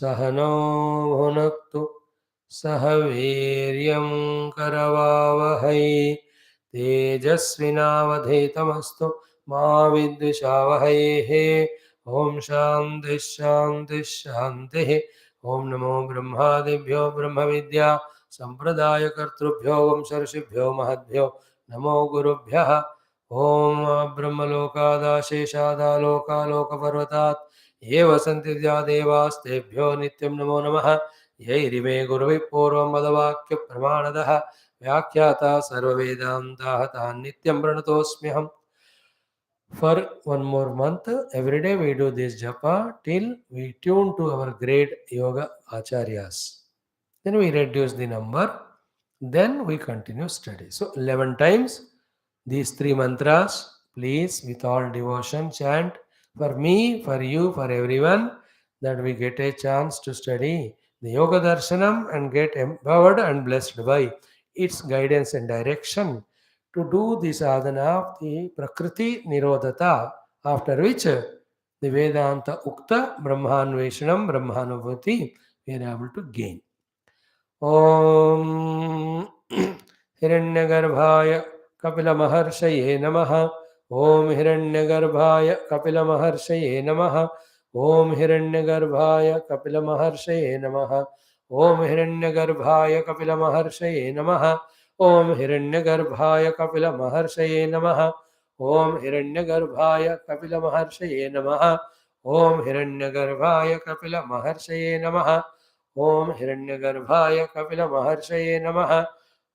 सहनो भुनक्तु सह वीर्यं करवावहै तेजस्विनावधीतमस्तु मा विद्विषावहैः। ॐ शान्तिः शान्तिः शान्तिः। ॐ नमो ब्रह्मादिभ्यो ब्रह्मविद्या सम्प्रदायकर्तृभ्यो वंशर्षिभ्यो महद्भ्यो नमो गुरुभ्यः। ॐ ब्रह्मलोकादाशेषादालोकालोकपर्वतात् ये वसन्ति देवास्तेभ्यो नित्यं नमो नमः। यैरिमे गुरुभिः पूर्वं वदवाक्यप्रमाणदः व्याख्याता सर्ववेदान्ताः तान् नित्यं प्रणतोऽस्म्यहम्. For one more month, every day we do this japa till we tune to our great yoga acharyas. Then we reduce the number. Then we continue study. So 11 times these three mantras. Please, with all devotion, chant for me, for you, for everyone, that we get a chance to study the Yoga Darshanam and get empowered and blessed by its guidance and direction to do the sadhana of the Prakriti Nirodhata, after which the Vedanta Ukta Brahmanveshanam Brahmanubhuti we are able to gain. Om Hiranyagarbhaya Kapilamaharshaya Namaha. Om Hiranyagarbhaya Kapilamaharshaya Namaha. Om Hiranyagarbhaya Kapilamaharshaya Namaha. Om Hiranyagarbhaya Kapilamaharshaya Namaha. Om Hiranyagarbhaya Kapilamaharshaya Namaha. Om Hiranyagarbhaya Kapilamaharshaya Namaha. Om Hiranyagarbhaya Kapilamaharshaya Namaha. Om Hiranyagarbhaya Kapilamaharshaya Namaha.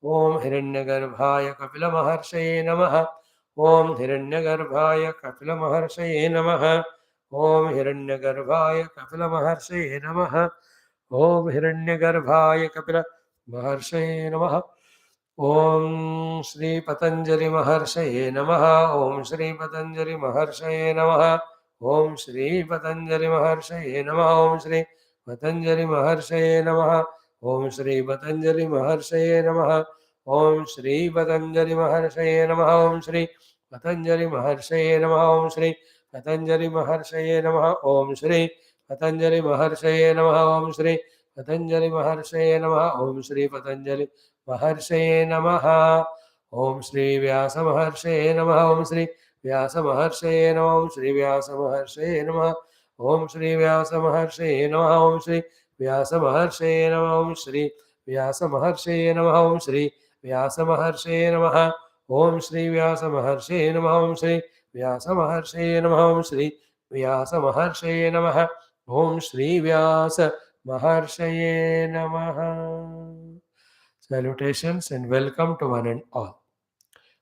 Om Hiranyagarbhaya Kapilamaharshaya Namaha. Om Hiranyagarbhaya Kapilamaharshaya Namaha. Om Hiranyagarbhaya Kapilamaharshaya Namaha. Om Hiranyagarbhaya Kapilamaharshaya Namaha. Om Shri Patanjali Maharshaye Namaha. Om Shri Patanjali Maharshaye Namaha. Om Shri Patanjali Maharshaye Namaha. Om Shri Patanjali Maharshaye Namaha. Om Shri Patanjali Maharshaye Namaha. Om Shri Patanjali Maharshaye Namaha. Om Shri Patanjali Maharshaye Namaha. Om Shri Patanjali Maharshaye Namaha. Om Shri Patanjali Maharshaye Namaha. Om Shri Patanjali Maharshaye Namaha. Om Shri Patanjali Maharshaye Namaha. Om Shri Vyasa Maharshaye Namaha. Om Shri Vyasa Maharshaye Namaha. Om Shri Vyasa Maharshaye Namaha. Om Shri Vyasa Maharshaye Namaha. Om Shri Vyasa Maharshaye Namaha. Om Shri Vyasa Maharshaye Namaha. Om Shri Vyasa Maharshaye Namaha. Om Shri Vyasa Maharshaye Namaha. Om Shri Vyasa Maharshaye Namaha. Om Shri Vyasa Maharshaye Namaha. Om Shri Vyasa Maharshaye Namaha. Salutations and welcome to one and all.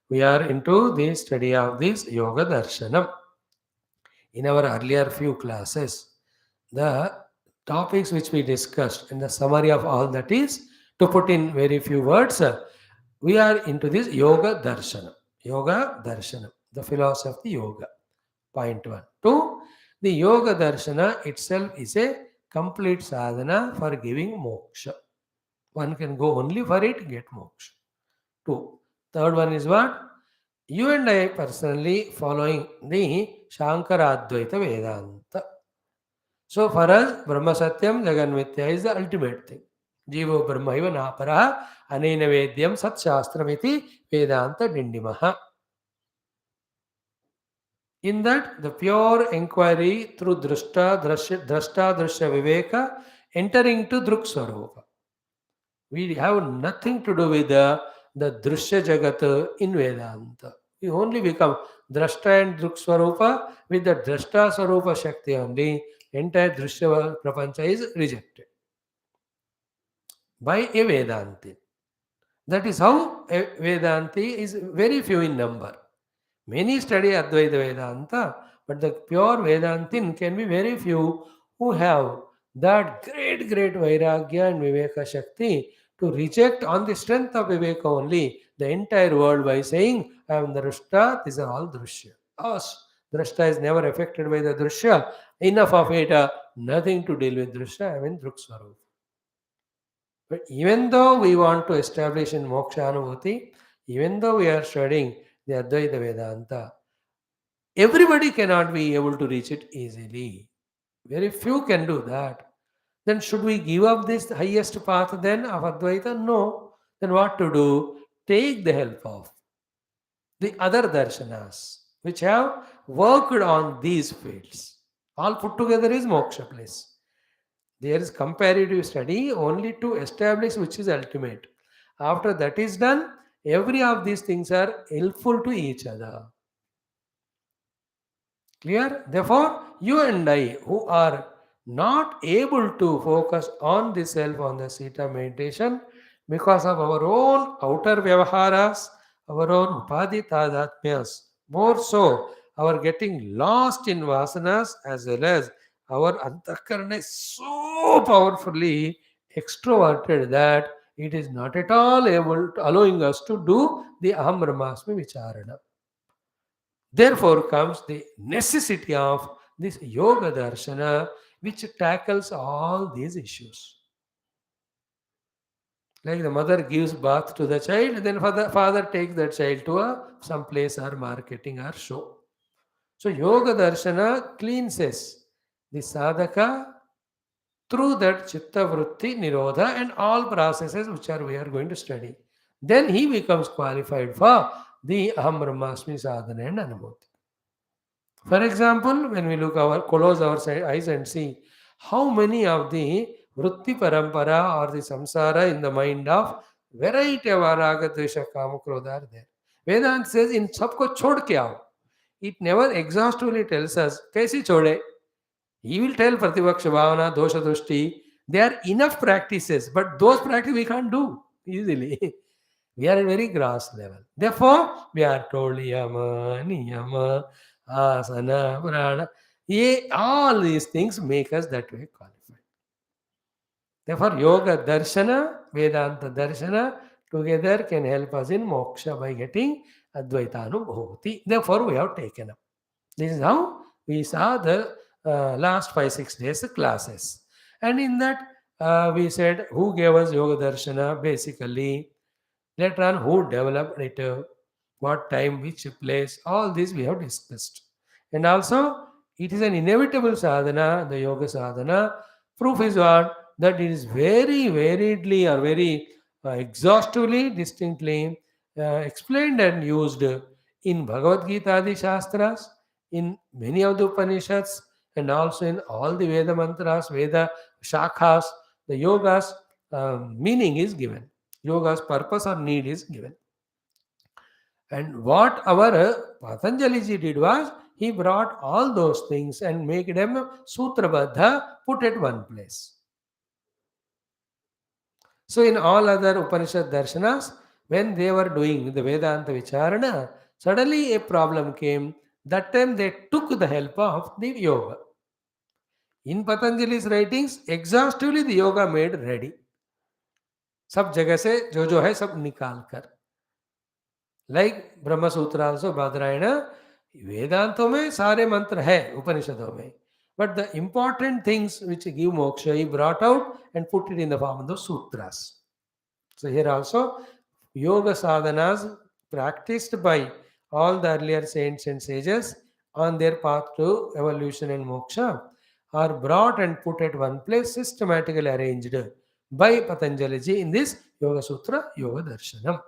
We are into the study of this Yoga Darshanam. In our earlier few classes, the topics which we discussed and the summary of all that is, to put in very few words, we are into this Yoga Darshanam. Yoga Darshanam, the philosophy of yoga. Point 1. 2. The Yoga Darshana itself is a complete sadhana for giving moksha. One can go only for it, get moksha. 2. Third one is what? You and I personally following the Shankara Advaita Vedanta. So for us, Brahma Satyam Jaganmithya is the ultimate thing. Jivo Brahmaiva Naparaha Anena Vedyam Sat Shastramiti Vedanta Dindimaha. In that, the pure inquiry through Drashta Drashya Viveka entering to Druk Swarupa. We have nothing to do with the Drishya Jagat in Vedanta. We only become Drashta and Druk Swarupa. With the Drashta Swarupa Shakti only, entire Drishya Prapancha is rejected by a Vedanti. That is how a Vedanti is very few in number. Many study Advaita Vedanta, but the pure Vedantin can be very few who have that great Vairagya and Viveka Shakti to reject on the strength of Viveka only the entire world by saying, I am Drashta, these are all Drishya. Us, Drashta is never affected by the Drishya. Enough of it, nothing to deal with Drishya, I mean Drukswarup. But even though we want to establish in Moksha Anubhuti, even though we are studying the Advaita Vedanta, everybody cannot be able to reach it easily. Very few can do that. Then should we give up this highest path then of Advaita? No. Then what to do? Take the help of the other darshanas which have worked on these fields. All put together is moksha place. There is comparative study only to establish which is ultimate. After that is done, every of these things are helpful to each other. Clear? Therefore, you and I, who are not able to focus on the self, on the sita meditation, because of our own outer vyavaharas, our own upadhi tadatmyas, more so, our getting lost in vasanas as well as our antakarana is so powerfully extroverted that it is not at all able to allowing us to do the aham brahmasmi vicharana. Therefore comes the necessity of this yoga darshana, which tackles all these issues. Like the mother gives bath to the child, then father takes that child to some place or marketing or show. So yoga darshana cleanses the sadhaka through that chitta vritti nirodha and all processes which are we are going to study. Then he becomes qualified for the aham brahmasmi sadhana and anubhuti. For example, when we close our eyes and see how many of the Vritti Parampara or the Samsara in the mind of variety of Raga, Dvesha, Kama, Krodha are there. Vedanta says in sabko chhod ke aao. It never exhaustively tells us, kaisi chode. He will tell Pratibhaksha Bhavana, Dosha Dushti. There are enough practices, but those practices we can't do easily. We are at very gross level. Therefore, we are told yama, niyama, asana, prana. All these things make us that way qualified. Therefore, yoga darshana, Vedanta darshana together can help us in moksha by getting Advaita Anubhuti. Therefore, we have taken up. This is how we saw the last 5-6 days classes. And in that, we said who gave us yoga darshana basically. Later on, who developed it, what time, which place, all this we have discussed. And also, it is an inevitable sadhana, the yoga sadhana. Proof is what? That it is very variedly or very exhaustively, distinctly explained and used in Bhagavad Gita Adi Shastras, in many of the Upanishads, and also in all the Veda mantras, Veda shakhas, the yogas meaning is given. Yoga's purpose or need is given. And what our Patanjali ji did was, he brought all those things and make them sutrabadha, put at one place. So in all other Upanishad darshanas, when they were doing the Vedanta Vicharana, suddenly a problem came. That time they took the help of the yoga. In Patanjali's writings, exhaustively the yoga made ready. सब जगह से जो है सब निकाल कर. Like Brahma Sutra also, Badrayana, Vedantho में सारे मंत्र है उपनिषदों में. But the important things which give moksha, he brought out and put it in the form of the sutras. So here also, yoga sadhanas practiced by all the earlier saints and sages on their path to evolution and moksha are brought and put at one place, systematically arranged by Patanjali ji in this Yoga Sutra, Yoga Darshanam.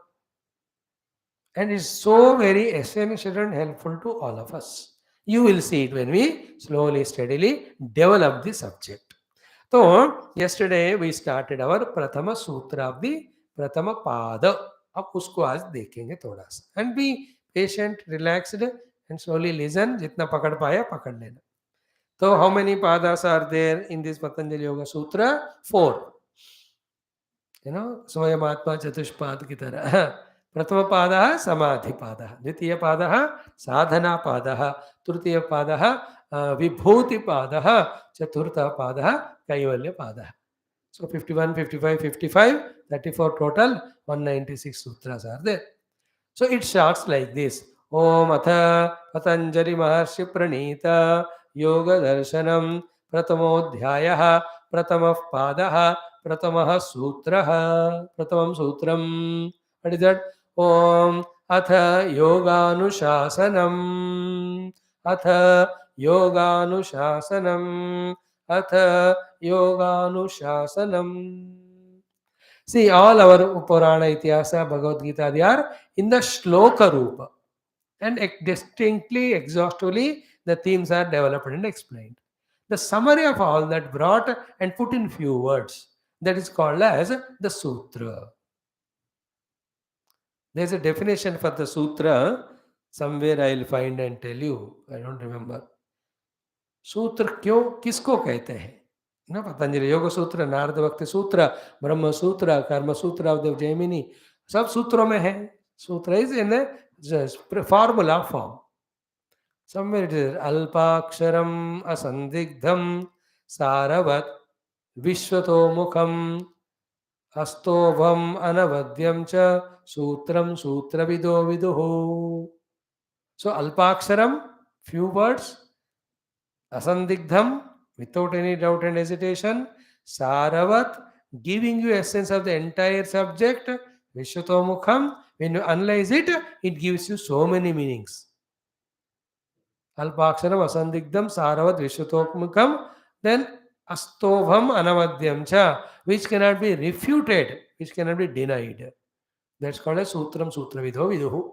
And it's so very essential and helpful to all of us. You will see it when we slowly, steadily develop the subject. So, yesterday we started our Prathama Sutra of the Prathama Pada. अब उसको आज देखेंगे थोड़ा सा. And be patient, relaxed and slowly listen. जितना पकड़ पाया पकड़ लेना. So, how many padas are there in this Patanjali Yoga Sutra? 4. स्वयमात्मा चतुष्पाद की तरह. प्रथम पादः समाधि पादः, द्वितीय पादः साधना पादः, तृतीय पादः विभूति पादः, चतुर्थ पादः कैवल्य पादः. So 51, 55, 55, 34 total, 196 sutras are there. So it starts like this. Om atha Patanjali Maharshi Pranita Yoga Darshanam Pratamodhyayah Pratamah Padah Pratamah Sutrah Pratamam Sutram. What is that? Om atha Yoganushasanam Atha Yoganushasanam Atha Yoganushasanam. See, all our Purana, Ityasa, Bhagavad Gita, they are in the shloka rupa. And distinctly, exhaustively, the themes are developed and explained. The summary of all that brought and put in few words, that is called as the sutra. There's a definition for the sutra. Somewhere I'll find and tell you. I don't remember. सूत्र क्यों किसको कहते हैं ना? पतंजलि योग सूत्र, नारद भक्ति सूत्र, ब्रह्म सूत्र, कर्म सूत्र ऑफ द जैमिनी, सब सूत्रों में है. Sutra is in formula form. Somewhere it is अल्पाक्षरम असंदिग्धम सारवत विश्वतोमुखम अस्तोभम अनवद्यम च सूत्रम सूत्रविदो विदुः. सो अल्पाक्षरम, few words, asandigdham, without any doubt and hesitation, saravat, giving you essence of the entire subject, vishwatomukham, when you analyze it, it gives you so many meanings. Alpaksharam, asandigdham, saravat, vishwatomukham, then astobham anavadyam cha, which cannot be refuted, which cannot be denied. That's called as sutram sutravidho viduhu.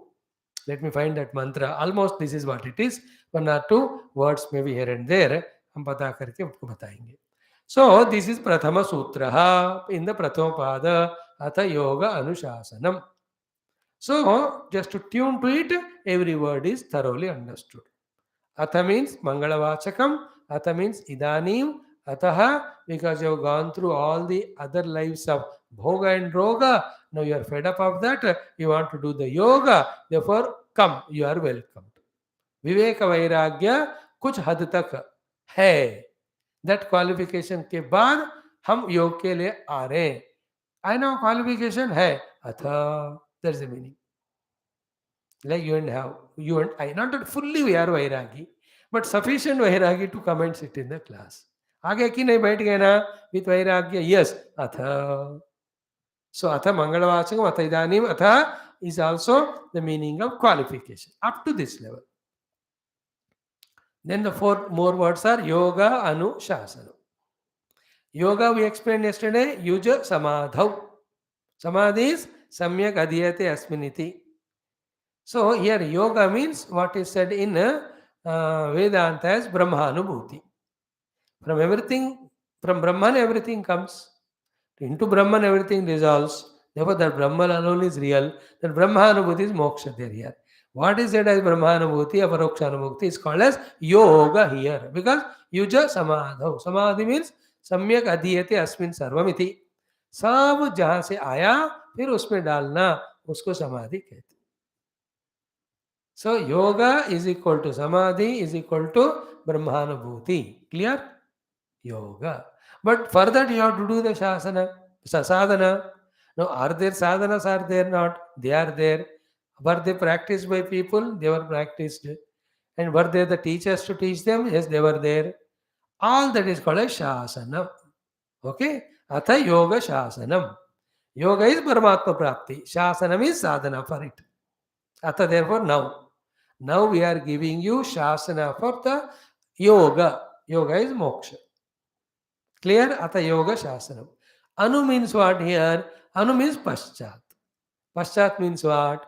Let me find that mantra. Almost this is what it is. One or two words maybe here and there. हम पता करके आपको बताएंगे. So this is Prathama Sutra in the Prathama Pada Atha Yoga Anushasanam. So just to tune to it, every word is thoroughly understood. Atha means Mangalavachakam. Atha means Idanim. Ataha, because you have gone through all the other lives of Bhoga and Roga. Now you are fed up of that. You want to do the yoga. Therefore, come. You are welcome. विवेक वैराग्य कुछ हद तक है. That qualification के बाद हम योग के लिए आ रहे हैं. I know qualification है. अथा, there's a meaning. Like you and I, not that fully we are vairagi, but sufficient vairagi to come and sit in the class. आगे की नहीं बैठ गए ना विथ वैराग्य. यस अथ. सो अथ मंगलवाचकम अथ इदानीम अथ is also the meaning of qualification up to this level. Then the 4 more words are yoga anushasana. Yoga we explained yesterday, yuja samadhau. Samadhi is samyak adhyate asminiti. So here yoga means what is said in Vedanta as Brahmanubhuti. From everything, from Brahman everything comes. Into Brahman everything dissolves. Therefore that Brahman alone is real. That Brahmanubhuti is moksha there here. What is said as Brahmanubhuti, Aparokshanubhuti is called as yoga here. Because yuja samadhau. Samadhi means samyak adhyate asmin sarvamiti. सब जहां से आया फिर उसमें डालना, उसको समाधि कहते. So yoga is equal to samadhi is equal to Brahmanubhuti. Clear? Yoga. But for that you have to do the sadhana. Now, are there sadhanas? Are there not? They are there. Were they practiced by people? They were practiced. And were there the teachers to teach them? Yes, they were there. All that is called as shasana. Okay? Atha yoga shasanam. Yoga is Paramatma Prapti. Shasanam is sadhana for it. Atha, therefore, now. Now we are giving you shasana for the yoga. Yoga is moksha. Clear? Atha yoga shasanam. Anu means what here? Anu means paschat. Paschat means what?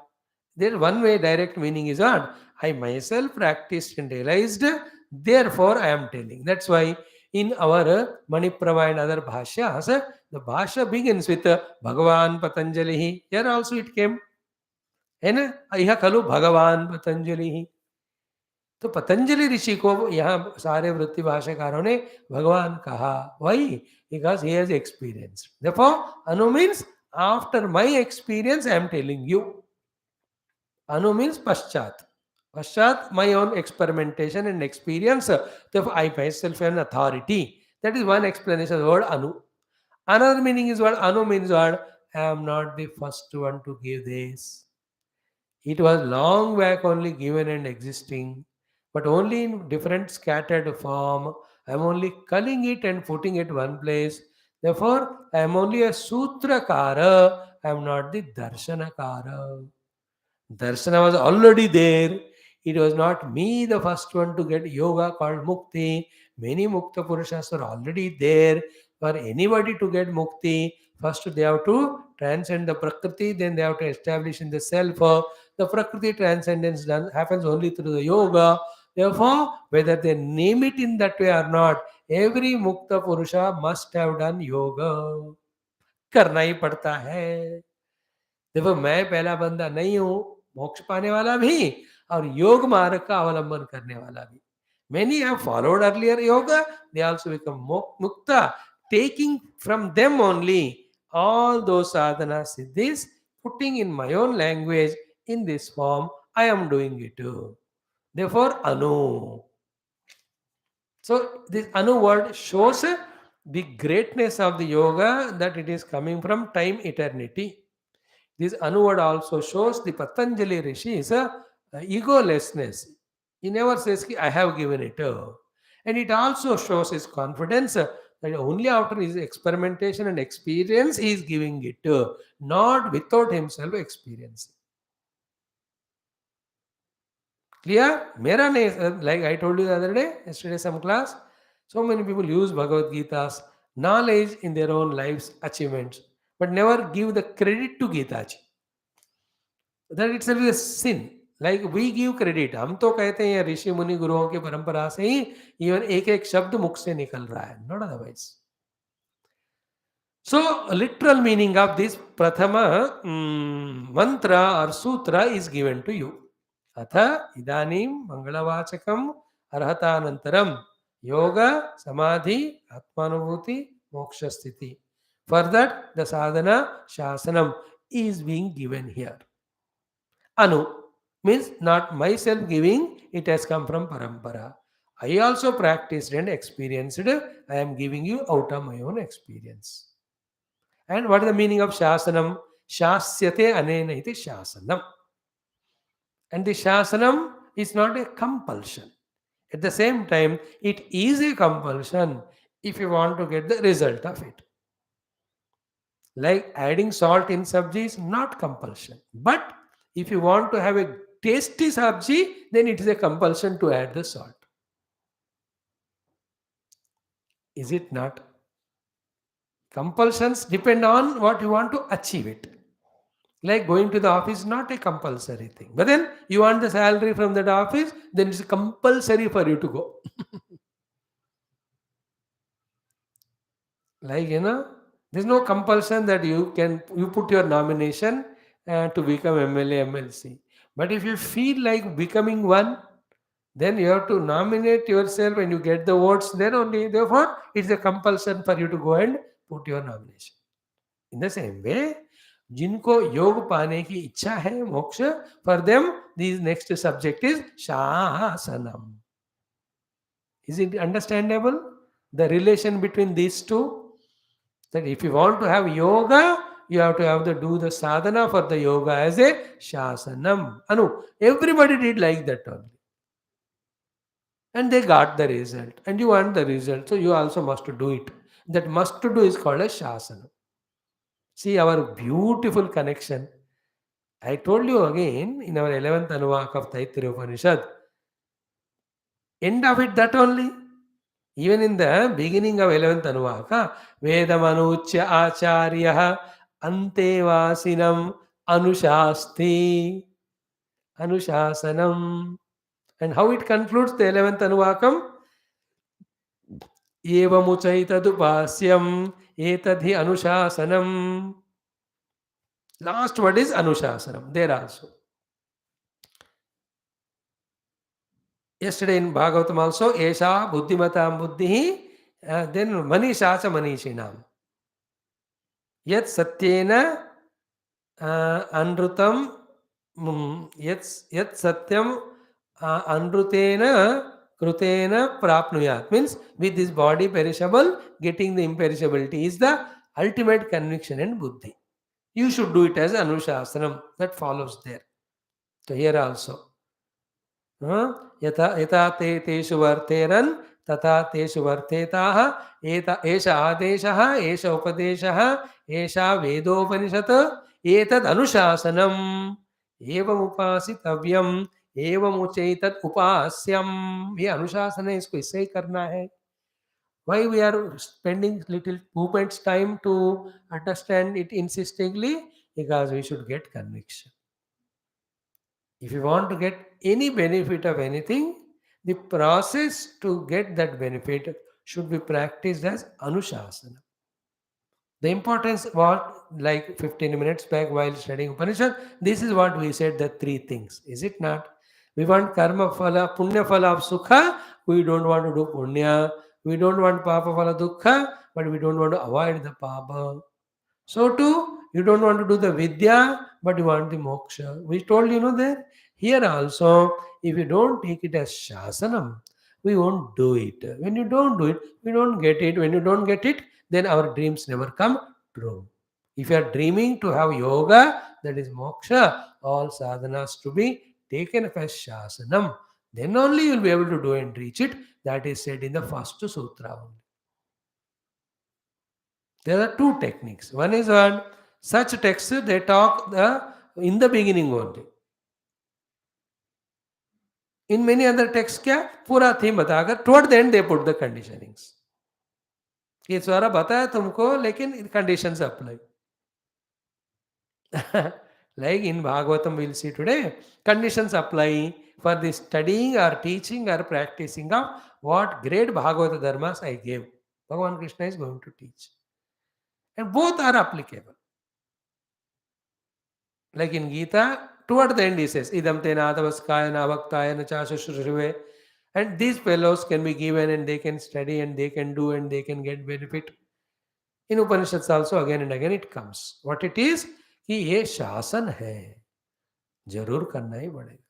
There one way direct meaning is what? I myself practiced and realized, therefore I am telling. That's why in our Maniprava and other bhashyas, the bhashya begins with Bhagavan Patanjali. Here also it came. है ना? यह खलु भगवान पतंजलि ही. तो पतंजलि ऋषि को यहाँ सारे वृत्ति भाष्यकारों ने भगवान कहा. Why? Because he has experienced. Therefore, Anu means after my experience, I am telling you. Anu means paschat. Paschat, my own experimentation and experience. Therefore, I myself am an authority. That is one explanation of the word Anu. Another meaning is what Anu means what? I am not the first one to give this. It was long back only given and existing, but only in different scattered form. I am only culling it and putting it one place. Therefore, I am only a sutrakara. I am not the darshanakara. Darshana was already there. It was not me the first one to get yoga called mukti. Many Mukta Purushas are already there. For anybody to get Mukti, first they have to transcend the Prakriti, then they have to establish in the self. The Prakriti transcendence happens only through the yoga. Therefore, whether they name it in that way or not, every Mukta Purusha must have done yoga. करना ही पड़ता है. देखो मैं पहला बंदा नहीं हूं, मोक्ष पाने वाला भी और योग मार्ग का अवलंबन करने वाला भी. Many have followed earlier yoga, they also become mukta, taking from them only all those sadhana siddhis, putting in my own language in this form, I am doing it too. Therefore, Anu. So this Anu word shows the greatness of the yoga, that it is coming from time eternity. This Anu word also shows the Patanjali Rishi's egolessness. He never says, "Ki, I have given it." And it also shows his confidence that only after his experimentation and experience he is giving it, not without himself experiencing. Clear? Mera nahi, like I told you the other day, yesterday some class, so many people use Bhagavad Gita's knowledge in their own lives, achievements, but never give the credit to Gita ji. That itself is a sin. Like we give credit. हम तो कहते हैं ऋषि मुनि गुरुओं की परंपरा से ही even एक एक शब्द मुख से निकल रहा है, not otherwise. So literal meaning of this prathama mantra or sutra is given to you. Atha idanim mangalavachakam arhatanantaram yoga samadhi atmanubhuti moksha sthiti. For that the sadhana shasanam is being given here. Anu means not myself giving, it has come from parampara. I also practiced and experienced. I am giving you out of my own experience. And what is the meaning of shasanam? Shasyate anena iti shasanam. And the shasanam is not a compulsion. At the same time, it is a compulsion if you want to get the result of it. Like adding salt in sabji is not compulsion. But if you want to have a tasty sabji, then it is a compulsion to add the salt. Is it not? Compulsions depend on what you want to achieve it. Like going to the office is not a compulsory thing. But then you want the salary from that office, then it's compulsory for you to go. Like, there's no compulsion that you put your nomination to become MLA, MLC. But if you feel like becoming one, then you have to nominate yourself and you get the votes, then only. Therefore, it's a compulsion for you to go and put your nomination. In the same way, जिनको योग पाने की इच्छा है मोक्ष, for them this next subject is shasanam. Is it understandable, the relation between these two? That if you want to have yoga, you have to have do the sadhana for the yoga as a shasanam. Anu, everybody did like that only. And they got the result. And you want the result, so you also must do it. That must to do is called a shasana. See our beautiful connection. I told you again in our 11th Anuvaka of Taittiriya Upanishad. End of it that only. Even in the beginning of 11th Anuvaka, Vedamanuchya Acharya Antevasinam Anushasti Anushasanam. And how it concludes the 11th Anuvakam? Evamuchaitadupasyam etadhi anushasanam. Last word is anushasanam. There also. Yesterday in Bhagavatam also, Esha buddhimatam buddhihi, then manisha cha manishinam. Yat satyena anrutam, yat satyam anrutena krutena prapnuyat. Means with this body perishable, getting the imperishability is the ultimate conviction and buddhi. You should do it as anushasanam. That follows there. So here also. यथा ते तेषु वर्तेरन् तथा तेषु वर्तेताः एष आदेशः एष उपदेशः एषा वेदोपनिषत् एतद् अनुशासनम् एवमुपासितव्यम् एवमुचैतत् उपास्यम्. ये अनुशासन है, इसको इससे ही करना है. Why we are spending little moments time to understand it insistingly? Because we should get conviction. If you want to get any benefit of anything, the process to get that benefit should be practiced as anushasana. The importance what, like 15 minutes back while studying Upanishad, this is what we said, the three things. Is it not? We want karma phala, punya phala of sukha. We don't want to do punya. We don't want papa phala dukkha, but we don't want to avoid the papa. So too, you don't want to do the vidya, but you want the moksha. We told that. Here also, if you don't take it as shasanam, we won't do it. When you don't do it, we don't get it. When you don't get it, then our dreams never come true. If you are dreaming to have yoga, that is moksha, all sadhanas to be taken up as shasanam. Then only you will be able to do and reach it. That is said in the first sutra only. There are two techniques. One is one, such texts they talk in the beginning only. In many other texts, क्या पूरा theme बताकर toward the end they put the conditionings. ये सारा बताया तुमको, लेकिन conditions apply. Like in Bhagavatam we'll see today, conditions apply for the studying or teaching or practicing of what great Bhagavata dharmas I gave. Bhagavan Krishna is going to teach. And both are applicable. Like in Gita, toward the end he says, Idam te nadavaskaya navaktaya nachashushruve. And these fellows can be given and they can study and they can do and they can get benefit. In Upanishads also again and again it comes. What it is? कि ये शासन है, जरूर करना ही पड़ेगा.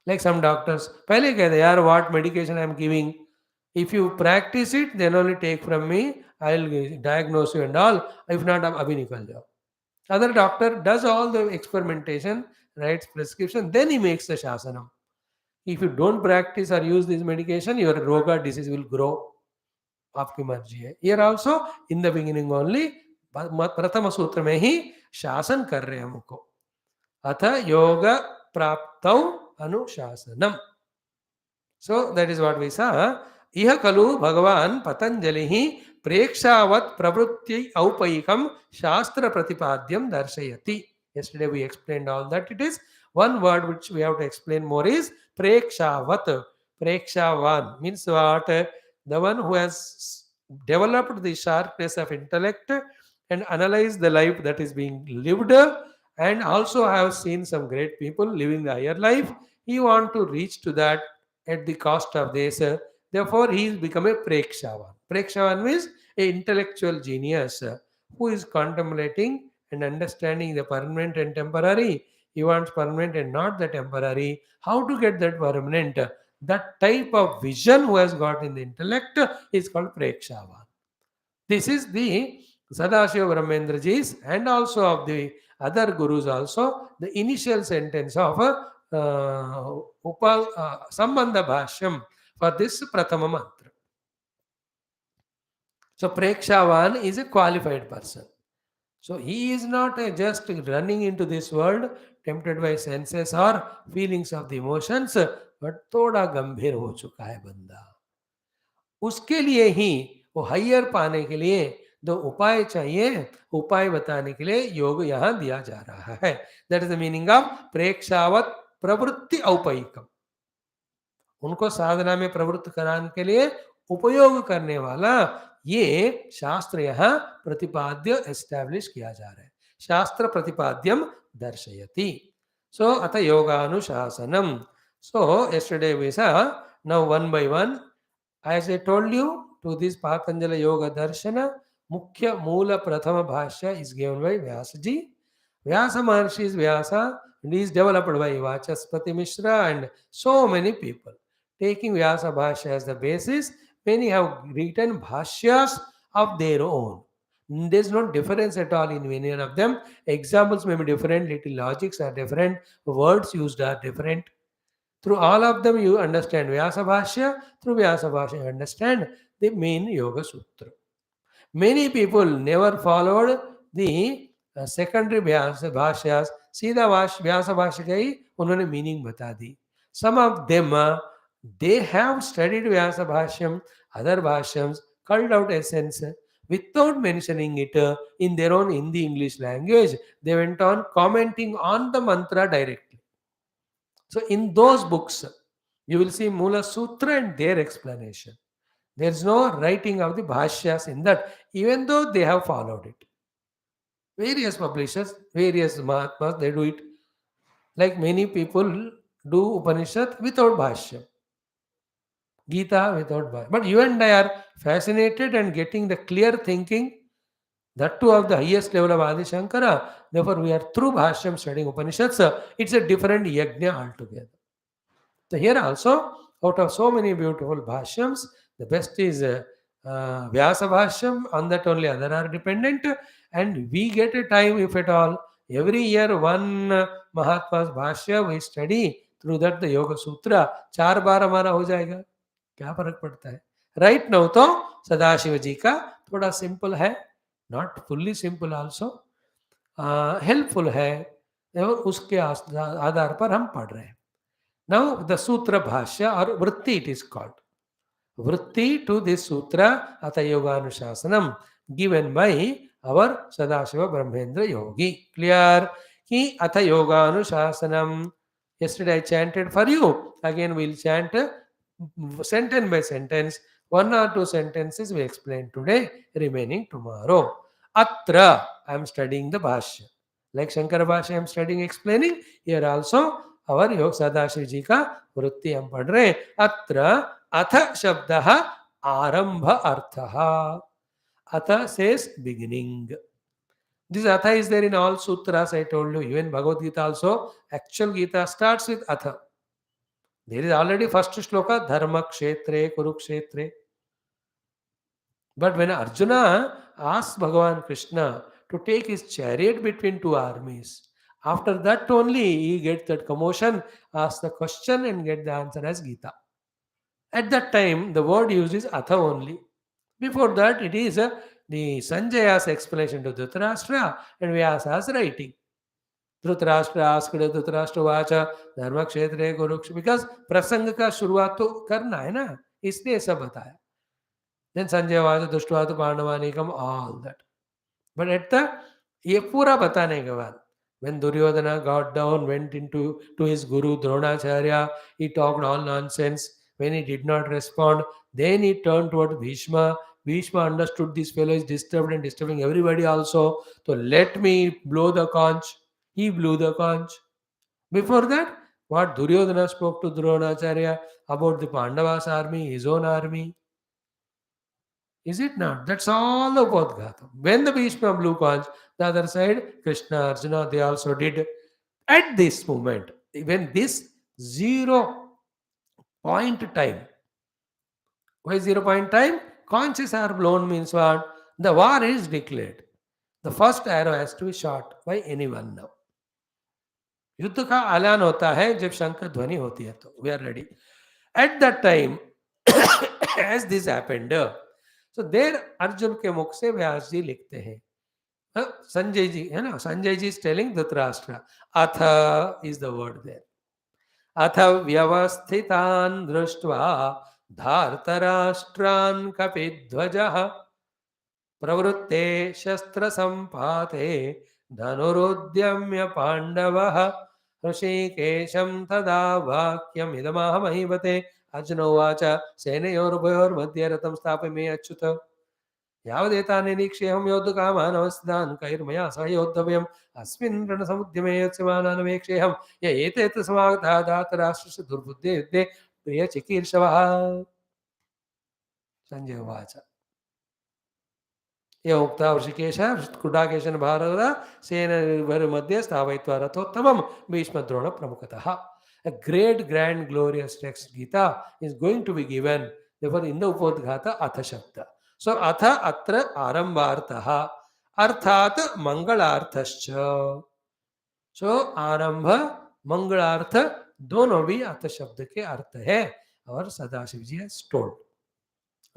Like some doctors, पहले कहते यार what medication I am giving, if you practice it then only take from me, I will diagnose you and all, if not आप अभी निकल जाओ. Other doctor does all the experimentation, writes prescription, then he makes the shasanam. If you don't practice or use this medication, your roga disease will grow. आपकी मर्जी है. Here also in the beginning only प्रथम सूत्र में ही शासन कर रहे हैं हमको. अथ योग प्राप्तौ अनुशासनम. So that is what we saw. इह खलु भगवान पतंजलि प्रेक्षावत् प्रवृत्ति औपैकम शास्त्र प्रतिपाद्यम दर्शयति. Yesterday we explained all that. It is one word which we have to explain more is prekshavat. Prekshavan means what? The one who has developed the sharpness of intellect and analyzed the life that is being lived, and also have seen some great people living the higher life. He want to reach to that at the cost of this. Therefore, he is become a prekshavan. Prekshavan means a intellectual genius who is contemplating and understanding the permanent and temporary. He wants permanent and not the temporary. How to get that permanent? That type of vision who has got in the intellect is called prekshavan. This is the Sadashiva Brahmendraji's and also of the other gurus also, the initial sentence of Sambandha Bhashyam for this Pratama Mantra. So Prekshavan is a qualified person. So he is not just running into this world tempted by senses or feelings of the emotions, but थोड़ा गंभीर हो चुका है बंदा. उसके लिए ही वो higher पाने के लिए दो उपाय चाहिए. उपाय बताने के लिए योग यहाँ दिया जा रहा है. That is the meaning of प्रेक्षावत प्रवृत्ति औपयिकम. उनको साधना में प्रवृत्त कराने के लिए उपयोग करने वाला ये शास्त्र यहाँ प्रतिपाद्य एस्टैब्लिश किया जा रहा है. शास्त्र प्रतिपाद्यम दर्शयति. सो अथ योगानुशासनम. सो yesterday we saw, now one by one, as I told you, to this Patanjali Yoga Darshana, Mukhya Moola Prathama Bhashya is given by Vyasaji. Vyasa Maharshi is Vyasa, and he is developed by Vachaspati Mishra and so many people. Taking Vyasa Bhashya as the basis, many have written Bhashyas of their own. There is no difference at all in any one of them. Examples may be different, little logics are different, words used are different. Through all of them, you understand Vyasa Bhashya. Through Vyasa Bhashya, you understand the main Yoga Sutra. Many people never followed the secondary Vyasa Bhashyas. सीधा Vyasa Bhashya का ही उन्होंने meaning बता दी. Some of them, they have studied Vyasa Bhashyam, other Bhashyams. culled out essence without mentioning it in their own Hindi English language. They went on commenting on the mantra directly. So in those books, you will see Mula Sutra and their explanation. There is no writing of the bhashyas in that, even though they have followed it. Various publishers, various Mahatmas, they do it. Like many people do Upanishad without bhashya, Gita without bhashya. But you and I are fascinated and getting the clear thinking, that too of the highest level of Adi Shankara. Therefore, we are through bhashyam studying Upanishads. It's a different yajna altogether. So here also, out of so many beautiful bhashyams, the best is Vyasa Bhashyam. On that only other are dependent, and we get a time, if at all, every year one Mahatma's Bhashya we study. Through that the Yoga Sutra 4 बार हमारा हो जाएगा. क्या फर्क पड़ता है? Right now तो सदाशिव जी का थोड़ा सिंपल है, not fully simple also, helpful है, और उसके आधार पर हम पढ़ रहे हैं. Now the Sutra Bhashya or Vritti it is called. Vritti to this Sutra Atha Yoganuशासनम given by our Sadashiva Brahmendra Yogi. Clear? Ki Atha Yoganuशासनम. Yesterday I chanted for you. Again we will chant sentence by sentence. 1 or 2 sentences we explain today, remaining tomorrow. Atra, I am studying the Bhashya. Like Shankara Bhashya I am studying, explaining. Here also और योग सदाशिव जी का वृत्ति हम पढ़ रहे. अत्र अथ शब्द आरंभ अर्थ. अथ says beginning. This atha is there in all sutras. I told you, even Bhagavad Gita also, actual Gita starts with atha. There is already first shloka, dharma kshetre kurukshetre. But when Arjuna asked Bhagavan Krishna to take his chariot between 2 armies, after that only he gets that commotion, asks the question and get the answer as Gita. At that time, the word used is Atha only. Before that, it is the Sanjaya's explanation to Dhritarashtra and Vyasa's writing. Dhritarashtra asked Dhritarashtra Vacha Dharma Kshetre Kurukshetra, because prasanga ka शुरुआत तो करना है ना, इसलिए सब बताया. Then Sanjaya Vacha Dushtva Pandavanikam, all that. But at the ये पूरा बताने के बाद, when Duryodhana got down, went into to his guru Dronacharya, he talked all nonsense. When he did not respond, then he turned toward Bhishma. Bhishma understood this fellow is disturbed and disturbing everybody also. So let me blow the conch. He blew the conch. Before that, what Duryodhana spoke to Dronacharya about the Pandavas army, his own army. Is it not? That's all the Upadghata. When the Bhishma blew conch, the other side, Krishna, Arjuna, they also did. At this moment, when this 0 point time, why 0 point time? Conches are blown means what? The war is declared. The first arrow has to be shot by anyone now. युद्ध का ऐलान होता है जब शंख ध्वनि होती है, तो we are ready. At that time, as this happened, so there Arjun के मुख से व्यास जी लिखते हैं, संजय जी है ना, Sanjay ji is telling Dhritarashtra, अथ is the word there. अथ व्यवस्थितान् दृष्ट्वा धार्तराष्ट्रान् कपिध्वजः प्रवृत्ते शस्त्र संपाते धनुरुद्यम्य पांडवः ऋषिकेशं तदा वाक्यमिदमाह महीपते. अर्जुन उवाच सेनयोरुभयोर्मध्ये रथं स्थापयामि अच्युत यावदेतानि निरीक्ष्येऽहं योद्धुकामान् अवस्थितान् कैर्मया सह योद्धव्यम् अस्मिन् रणसमुद्यमे यत्स्यमानानवेक्षेऽहं य एतेऽत्र समागताः धार्तराष्ट्रस्य दुर्बुद्धे युद्धे प्रियचिकीर्षवः. संजय उवाच एवं उक्त्वा ऋषिकेशः कुडाकेशन भारत सेनयोर्मध्ये स्थापयित्वा रथोत्तमं भीष्मद्रोण प्रमुखतः. A great, grand, glorious text Gita is going to be given. Therefore, in the Upadghata, Atha Shabda. So, Atha Atra Arambartaha Arthat Mangalarthascha. So, Arambha, Mangalartha, दोनों भी Atha शब्द के अर्थ है और सदाशिव जी has told.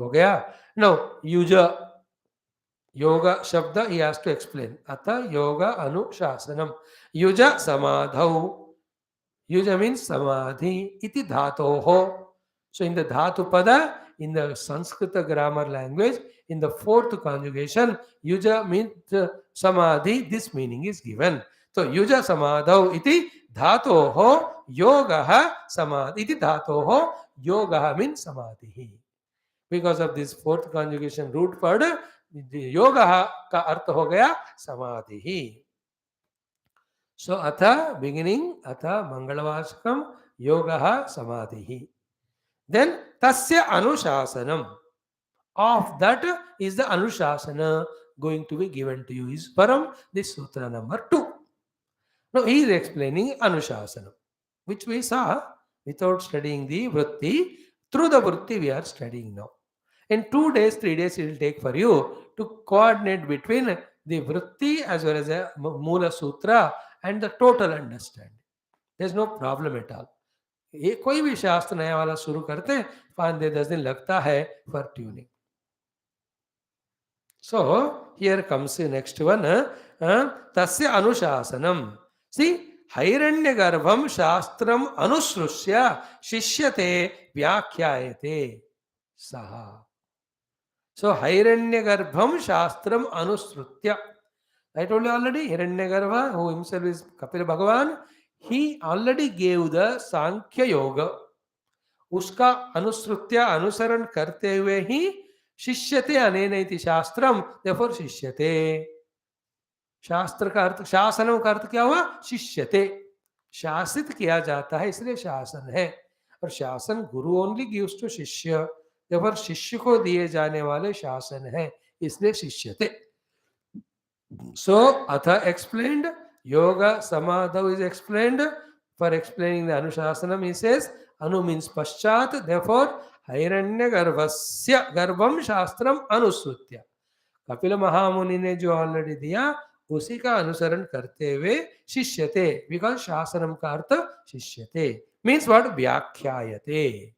हो गया? Now, Yuja. Yoga Shabda he has to explain. Atha Yoga Anushasanam. Yuja Samadhau. Yuja means Samadhi. Iti Dhatoho. So in the Dhatu Pada, in the Sanskrit grammar language, in the fourth conjugation, yuja means samadhi, this meaning is given. So yuja samadhau iti dhatoho yogaha samadhi iti dhatoho yogaha means samadhi. Because of this fourth conjugation root word, yogaha का अर्थ हो गया समाधि ही. So atha beginning, atha mangalavachakam yogaha samadhi. Then tasya anuशासनम. Of that is the anushasana going to be given to you is param, this sutra number 2. Now he is explaining anushasana, which we saw without studying the vritti. Through the vritti we are studying now. In 2 days, 3 days it will take for you to coordinate between the vritti as well as the Mula Sutra and the total understanding. There is no problem at all. ये कोई भी शास्त्र नया वाला शुरू करते हैं 5-10 दिन लगता है for tuning. So here comes the next one. Tasya anuशासनम. See, Hairanyagarbham shastram anusrusya shishyate vyakhyayate saha. So Hairanyagarbham shastram anusrutya. I told you already, Hiranyagarbha, who himself is Kapila Bhagavan, he already gave the Sankhya Yoga. उसका अनुसृत्य अनुसरण करते हुए ही शिष्यते अनेन इति शास्त्रम, therefore शिष्यते. शास्त्र का अर्थ, शासनम का अर्थ क्या हुआ? शिष्यते, शासित किया जाता है, इसलिए शासन है. और शासन गुरु ओनली गिव्स टू शिष्य, therefore शिष्य को दिए जाने वाले शासन है, इसलिए शिष्यते. So atha explained, yoga samadha is explained. For explaining the anuशासनम he says anu means paschat, therefore hairanya garbhasya garbham shastram anusrutya. Kapil महामुनि ने जो ऑलरेडी दिया उसी का अनुसरण करते हुए शिष्यते, बिकॉज शासनम का अर्थ शिष्यते मीन्स व्हाट? व्याख्यायते.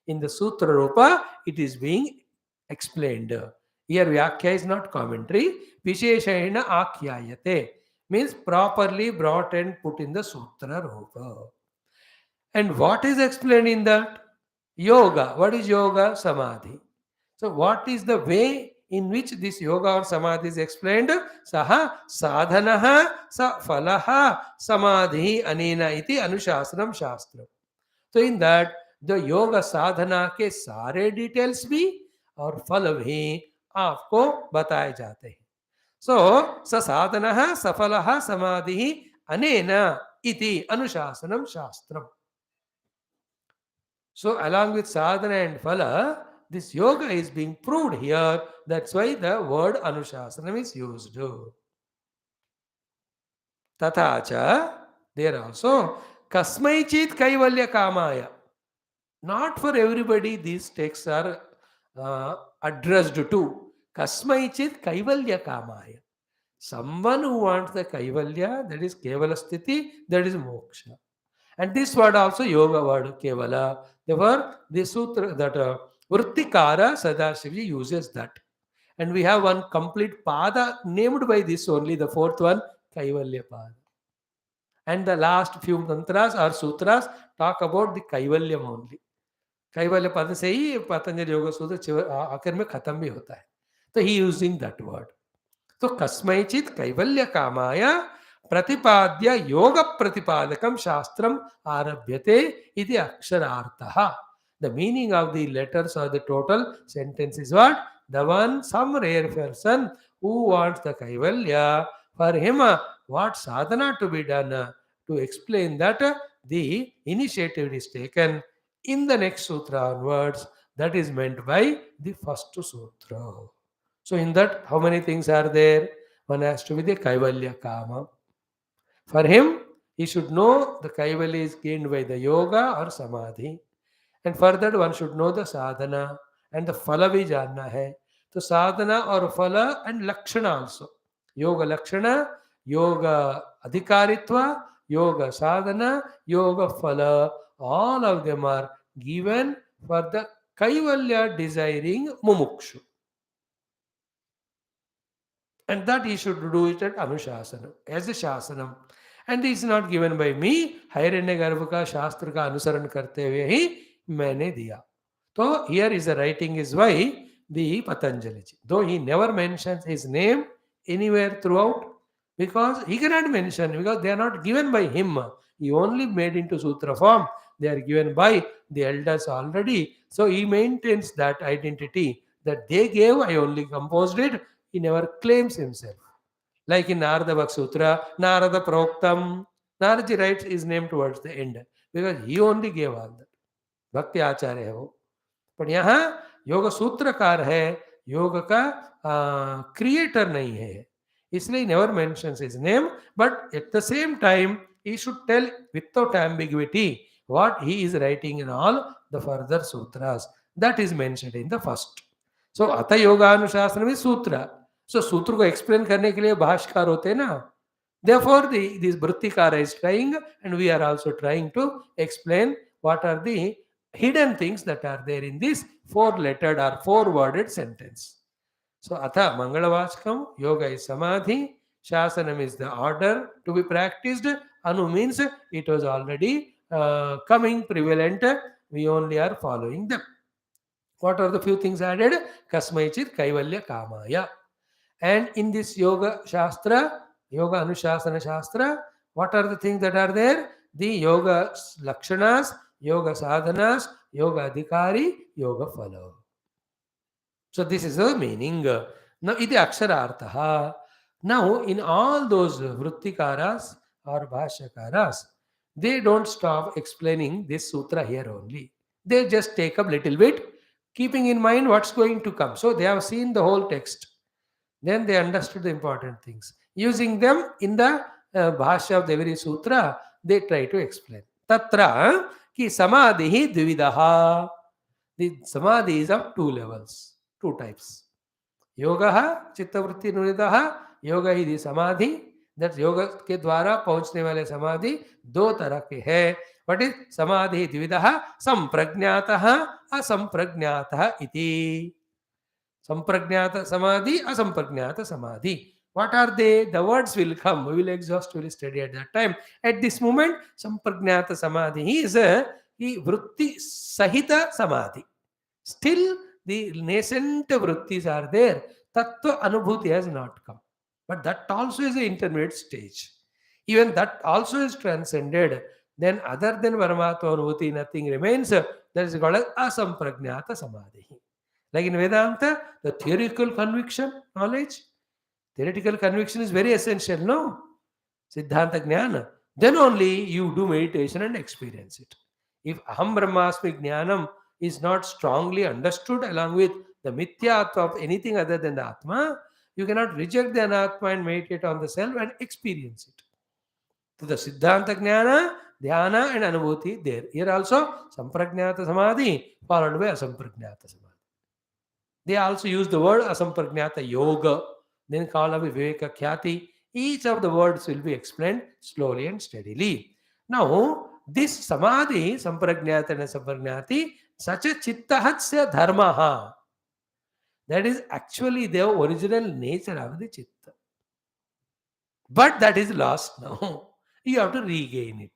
In the sutra rupa it is being explained. Here Vyakhya is not commentary. Visheshena Akhyayate means properly brought and put in the Sutra Rupa. And what is explained in that? Yoga. What is yoga? Samadhi. So what is the way in which this yoga or samadhi is explained? Saha sadhanaha sa falaha samadhi anena iti anuशासनम शास्त्र. So in that the yoga sadhana के सारे details भी और फल भी आपको बताए जाते हैं. सो साधन सफल समाधि अनेन इति अनुशासनम शास्त्रम. So along with sadhana and phala, this yoga is being proved here. That's why the word anuशासनम is used. Tathacha, there also kasmaichit kaivalya kamaya. Not for everybody these texts are addressed to. Kasmaichit kaivalya kamaya. Someone who wants the kaivalya, that is kevala sthiti, that is moksha. And this word also yoga word kevala. Therefore, this sutra that Vrutthikara Sadashiva uses that. And we have one complete pada named by this only, the fourth one, kaivalya pada. And the last few mantras or sutras talk about the kaivalyam only. कैवल्य पद से ही पतंजलि योग सूत्र आखिर में खत्म भी होता है. तो ही यूजिंग दैट वर्ड. तो कस्मैचित कैवल्य कामाय प्रतिपाद्य योग प्रतिपादकम शास्त्रम आरभ्यते इति अक्षरार्थः. The meaning of the letters और the total sentence is what? The one some rare person who wants the kaivalya, for him what sadhana to be done to explain that the initiative is taken in the next sutra onwards, that is meant by the first sutra. So in that, how many things are there? One has to be the kaivalya kama. For him, he should know the kaivalya is gained by the yoga or samadhi. And for that, one should know the sadhana and the phala bhi janna hai. So sadhana or phala and lakshana also. Yoga lakshana, yoga adhikaritva, yoga sadhana, yoga phala. All of them are given for the kaivalya desiring mumukshu. And that he should do it at anuशासनम, as a शासनम. And this is not given by me. Hairanyagarbha का शास्त्र का अनुसरण करते हुए ही मैंने दिया. So here is the writing is why the Patanjali, though he never mentions his name anywhere throughout, because he cannot mention, because they are not given by him. He only made into sutra form. They are given by the elders already. So he maintains that identity that they gave. I only composed it. He never claims himself. Like in Narada Bhakti Sutra, Narada Proktam, Naraji writes his name towards the end because he only gave all that. भक्ति आचार्य है वो. पर यहाँ योग सूत्रकार है, योग का क्रिएटर नहीं है, इसलिए never mentions his name, but at the same time he should tell without ambiguity what he is writing in all the further sutras. That is mentioned in the first. So अथ योगानुशासन में सूत्र. So सूत्र को explain करने के लिए भाष्यकार होते हैं ना. Therefore this Vrutthikara is trying, and we are also trying to explain what are the hidden things that are there in this four-lettered or four-worded sentence. So, atha Mangalavachkam, yoga is samadhi, shasanam is the order to be practiced, anu means it was already coming prevalent, we only are following them. What are the few things added? Kasmaichit Kaivalya Kamaya. And in this yoga shastra, yoga anushasana shastra, what are the things that are there? The yoga lakshanas, yoga sadhanas, yoga adhikari, yoga phala. So this is the meaning. Now iti aksharartha. Now in all those vruttikaras or bhashyakaras, they don't stop explaining this sutra here only. They just take up little bit, keeping in mind what's going to come. So they have seen the whole text. Then they understood the important things. Using them in the bhashya of the very sutra, they try to explain. Tatra ki samadhi dvividaha. The samadhi is of two levels, two types. Yoga chittavritti nuridaha. Yoga is the samadhi. That yoga के द्वारा पहुंचने वाले समाधि दो तरह के है. What is samadhi dvividaha? Sampragnatah asampragnatah iti. Sampragnata samadhi, asampragnata samadhi. What are they? The words will come. We will exhaust, we will study at that time. At this moment, sampragnata samadhi is a vrutti sahita samadhi. Still, the nascent vruttis are there. Tattva anubhuti has not come. But that also is an intermediate stage. Even that also is transcended. Then other than Paramatma anubhuti, nothing remains. That is called as asampragnata samadhi. Like in Vedanta, the theoretical conviction, knowledge, theoretical conviction is very essential, no? Siddhanta Jnana. Then only you do meditation and experience it. If Aham Brahmasmi Jnanam is not strongly understood along with the Mithyatva of anything other than the Atma, you cannot reject the Anatma and meditate on the self and experience it. To the Siddhanta Jnana, Dhyana and Anubhuti there. Here also, Sampragnata Samadhi followed by Asampragnata Samadhi. They also use the word asampragnata yoga, then call of viveka khyati. Each of the words will be explained slowly and steadily. Now, this samadhi, sampragnata and asampragnati, such a chittahatsya dharmaha. That is actually the original nature of the chitta. But that is lost now. You have to regain it.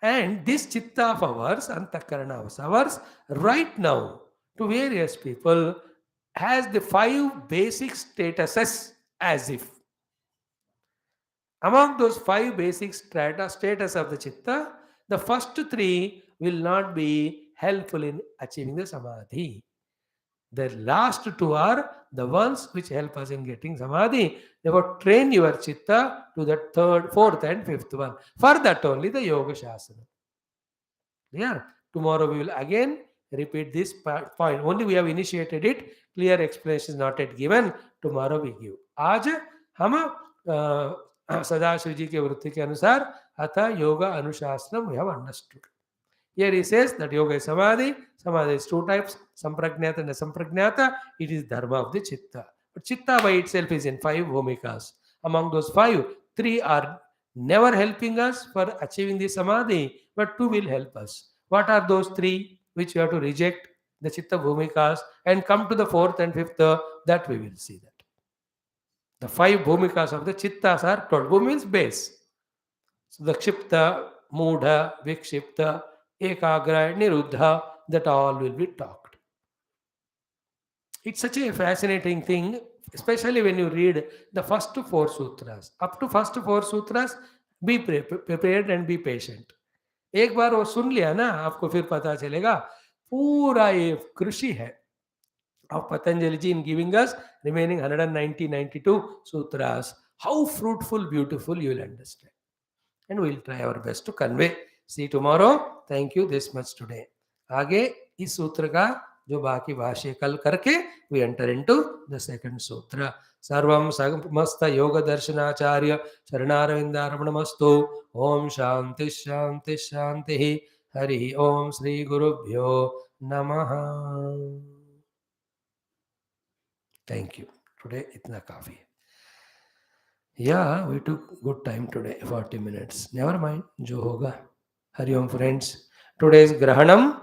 And this chitta of ours, antakarana of ours, right now, to various people, has the 5 basic statuses as if. Among those 5 basic status of the chitta, the first 3 will not be helpful in achieving the samadhi. The last 2 are the ones which help us in getting samadhi. Therefore, train your chitta to the 3rd, 4th and 5th one. For that only the yoga shasana. Clear? Tomorrow we will again repeat this point. Only we have initiated it. Clear explanation is not yet given. Tomorrow we give. आज हम सदाशिव जी के वृत्ति के अनुसार अतः yoga अनुशासनम we have understood. Here he says that yoga is samadhi. Samadhi is 2 types, sampragnata and asampragnata. It is dharma of the chitta. But chitta by itself is in 5 bhumikas. Among those 5, 3 are never helping us for achieving the samadhi, but 2 will help us. What are those 3 which we have to reject? The chitta bhumikas and come to the 4th and 5th, that we will see that. The 5 bhumikas of the chittas are told. Bhumi means base. So the kshipta, mudha, vikshipta, ekagra, niruddha, that all will be talked. It's such a fascinating thing, especially when you read the first four sutras. Up to first four sutras, be prepared and be patient. एक बार वो सुन लिया ना, आपको फिर पता चलेगा पूरा ये कृषि है of Patanjali ji in giving us remaining 192 sutras. How fruitful, beautiful, you will understand. And we will try our best to convey. See you tomorrow. Thank you this much today. आगे इस सूत्र का जो बाकी भाष्य कल करके we enter into the second sutra. सर्वं समस्त योग दर्शनाचार्य चरणारविंदार्पणमस्तु. ओम शांति शांति शांति. हरि ओम श्री गुरुभ्यो नमः. Thank you. Today itna काफी है. Yeah, we took good time today, 40 minutes. Never mind, jo hoga. Hari Om friends. Today's Grahanam